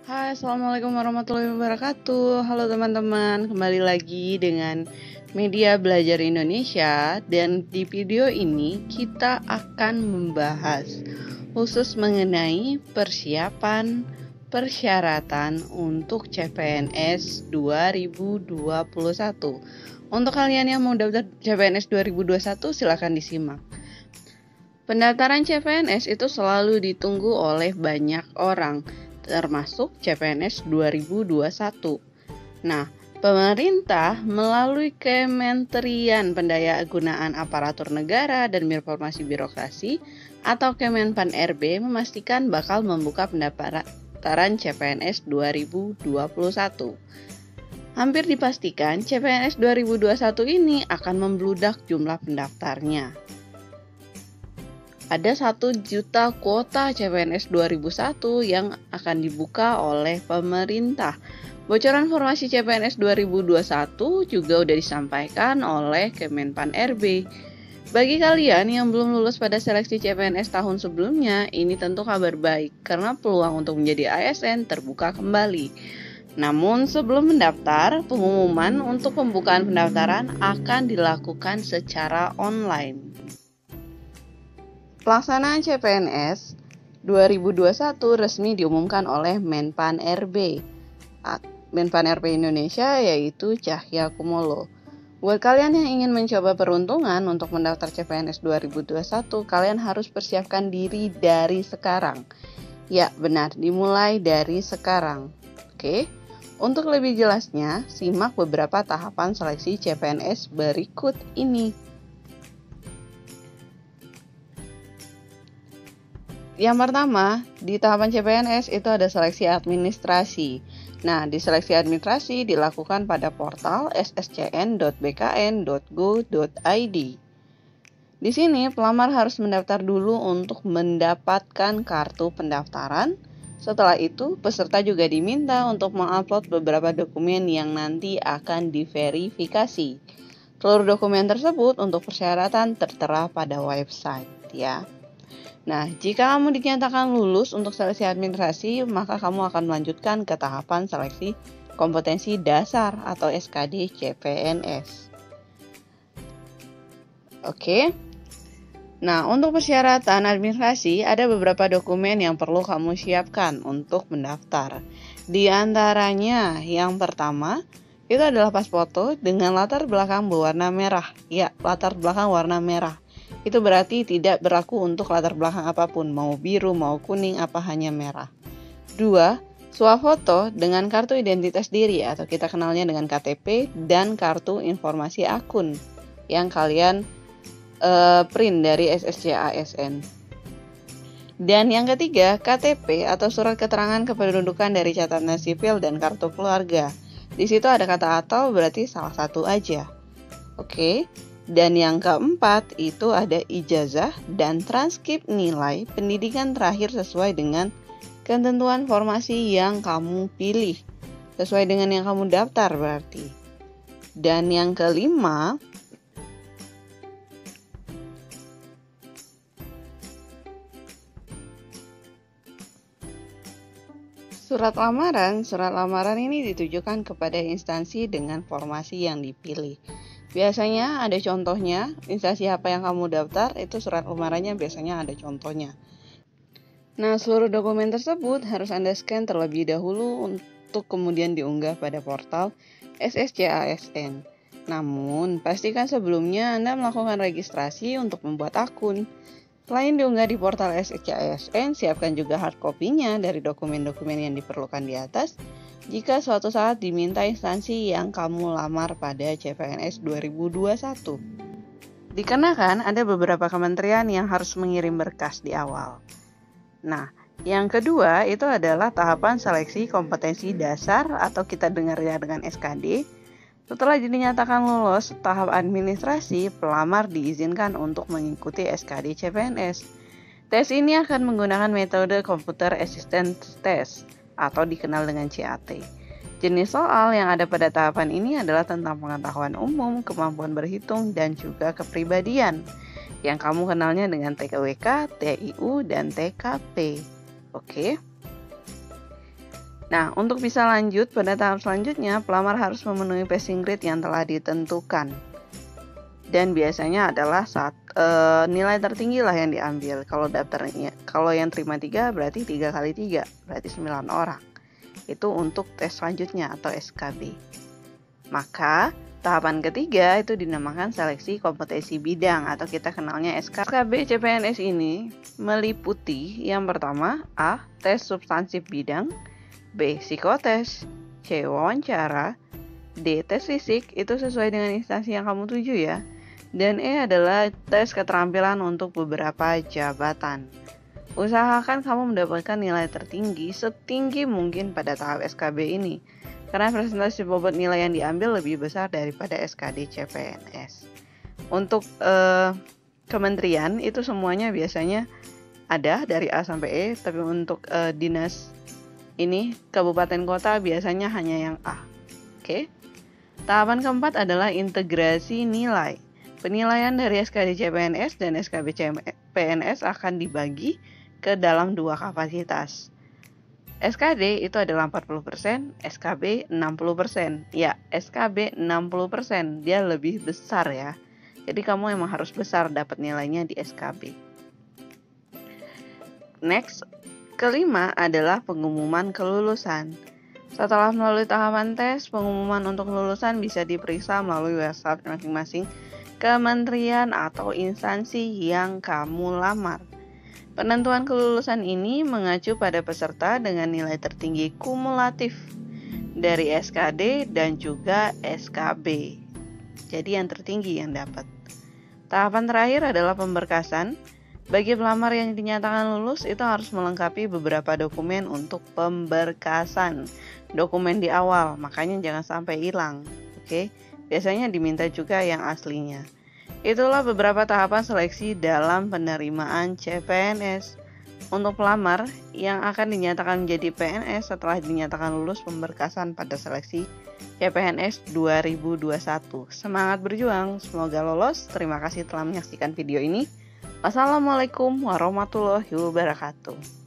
Hai, Assalamualaikum warahmatullahi wabarakatuh. Halo teman-teman, kembali lagi dengan Media Belajar Indonesia. Dan di video ini kita akan membahas khusus mengenai persyaratan untuk CPNS 2021. Untuk kalian yang mau daftar CPNS 2021, silakan disimak. Pendaftaran CPNS itu selalu ditunggu oleh banyak orang, termasuk CPNS 2021. Nah, pemerintah melalui Kementerian Pendayaan Aparatur Negara dan Informasi Birokrasi atau Kemenpan RB memastikan bakal membuka pendaftaran CPNS 2021. Hampir dipastikan CPNS 2021 ini akan membludak jumlah pendaftarnya. Ada 1 juta kuota CPNS 2001 yang akan dibuka oleh pemerintah. Bocoran formasi CPNS 2021 juga udah disampaikan oleh Kemenpan RB. Bagi kalian yang belum lulus pada seleksi CPNS tahun sebelumnya, ini tentu kabar baik karena peluang untuk menjadi ASN terbuka kembali. Namun sebelum mendaftar, pengumuman untuk pembukaan pendaftaran akan dilakukan secara online. Pelaksanaan CPNS 2021 resmi diumumkan oleh Menpan RB. Menpan RB Indonesia yaitu Cahya Kumolo. Buat kalian yang ingin mencoba peruntungan untuk mendaftar CPNS 2021, kalian harus persiapkan diri dari sekarang. Ya, benar, dimulai dari sekarang. Oke. Untuk lebih jelasnya, simak beberapa tahapan seleksi CPNS berikut ini. Yang pertama, di tahapan CPNS itu ada seleksi administrasi. Nah, di seleksi administrasi dilakukan pada portal sscn.bkn.go.id. Di sini, pelamar harus mendaftar dulu untuk mendapatkan kartu pendaftaran. Setelah itu, peserta juga diminta untuk mengupload beberapa dokumen yang nanti akan diverifikasi. Seluruh dokumen tersebut untuk persyaratan tertera pada website ya. Nah, jika kamu dinyatakan lulus untuk seleksi administrasi, maka kamu akan melanjutkan ke tahapan seleksi kompetensi dasar atau SKD CPNS. Oke. Nah, untuk persyaratan administrasi, ada beberapa dokumen yang perlu kamu siapkan untuk mendaftar. Di antaranya, yang pertama, itu adalah pas foto dengan latar belakang berwarna merah. Ya, latar belakang warna merah. Itu berarti tidak berlaku untuk latar belakang apapun, mau biru, mau kuning, apa hanya merah. 2. Swafoto dengan kartu identitas diri atau kita kenalnya dengan KTP dan kartu informasi akun yang kalian print dari SSC-ASN. Dan yang ketiga, KTP atau surat keterangan kependudukan dari catatan sipil dan kartu keluarga. Di situ ada kata atau berarti salah satu aja. Oke. Dan yang keempat itu ada ijazah dan transkrip nilai pendidikan terakhir sesuai dengan ketentuan formasi yang kamu pilih. Sesuai dengan yang kamu daftar berarti. Dan yang kelima, surat lamaran. Surat lamaran ini ditujukan kepada instansi dengan formasi yang dipilih. Biasanya ada contohnya, instansi apa yang kamu daftar, itu surat lamarannya biasanya ada contohnya. Nah, seluruh dokumen tersebut harus Anda scan terlebih dahulu untuk kemudian diunggah pada portal SSC-ASN. Namun, pastikan sebelumnya Anda melakukan registrasi untuk membuat akun. Selain diunggah di portal SSC-ASN, siapkan juga hard copy-nya dari dokumen-dokumen yang diperlukan di atas jika suatu saat diminta instansi yang kamu lamar pada CPNS 2021. Dikarenakan ada beberapa kementerian yang harus mengirim berkas di awal. Nah, yang kedua itu adalah tahapan seleksi kompetensi dasar atau kita dengarnya dengan SKD. Setelah dinyatakan lulus tahap administrasi, pelamar diizinkan untuk mengikuti SKD CPNS. Tes ini akan menggunakan metode Computer Assisted Test atau dikenal dengan CAT. Jenis soal yang ada pada tahapan ini adalah tentang pengetahuan umum, kemampuan berhitung, dan juga kepribadian yang kamu kenalnya dengan TKWK, TIU, dan TKP. Oke. Nah, untuk bisa lanjut pada tahap selanjutnya, pelamar harus memenuhi passing grade yang telah ditentukan. Dan biasanya adalah nilai tertinggi lah yang diambil. Kalau yang terima 3 berarti 3 kali 3, berarti 9 orang. Itu untuk tes selanjutnya atau SKB. Maka tahapan ketiga itu dinamakan seleksi kompetensi bidang atau kita kenalnya SKB CPNS ini meliputi yang pertama A. Tes substansif bidang, B. Psikotes, C. Wawancara, D. Tes fisik, itu sesuai dengan instansi yang kamu tuju ya. Dan E adalah tes keterampilan untuk beberapa jabatan. Usahakan kamu mendapatkan nilai tertinggi setinggi mungkin pada tahap SKB ini, karena presentasi bobot nilai yang diambil lebih besar daripada SKD CPNS. Untuk kementerian itu semuanya biasanya ada dari A sampai E, tapi untuk dinas ini kabupaten kota biasanya hanya yang A. Oke. Tahapan keempat adalah integrasi nilai. Penilaian dari SKD CPNS dan SKB CPNS akan dibagi ke dalam dua kapasitas. SKD itu adalah 40%, SKB 60%. Ya, SKB 60%, dia lebih besar ya. Jadi kamu emang harus besar dapat nilainya di SKB. Next, kelima adalah pengumuman kelulusan. Setelah melalui tahapan tes, pengumuman untuk kelulusan bisa diperiksa melalui website masing-masing kementerian atau instansi yang kamu lamar. Penentuan kelulusan ini mengacu pada peserta dengan nilai tertinggi kumulatif dari SKD dan juga SKB. Jadi yang tertinggi yang dapat. Tahapan terakhir adalah pemberkasan. Bagi pelamar yang dinyatakan lulus itu harus melengkapi beberapa dokumen untuk pemberkasan. Dokumen di awal, makanya jangan sampai hilang. Oke? Biasanya diminta juga yang aslinya. Itulah beberapa tahapan seleksi dalam penerimaan CPNS. Untuk pelamar yang akan dinyatakan menjadi PNS setelah dinyatakan lulus pemberkasan pada seleksi CPNS 2021. Semangat berjuang, semoga lolos. Terima kasih telah menyaksikan video ini. Wassalamualaikum warahmatullahi wabarakatuh.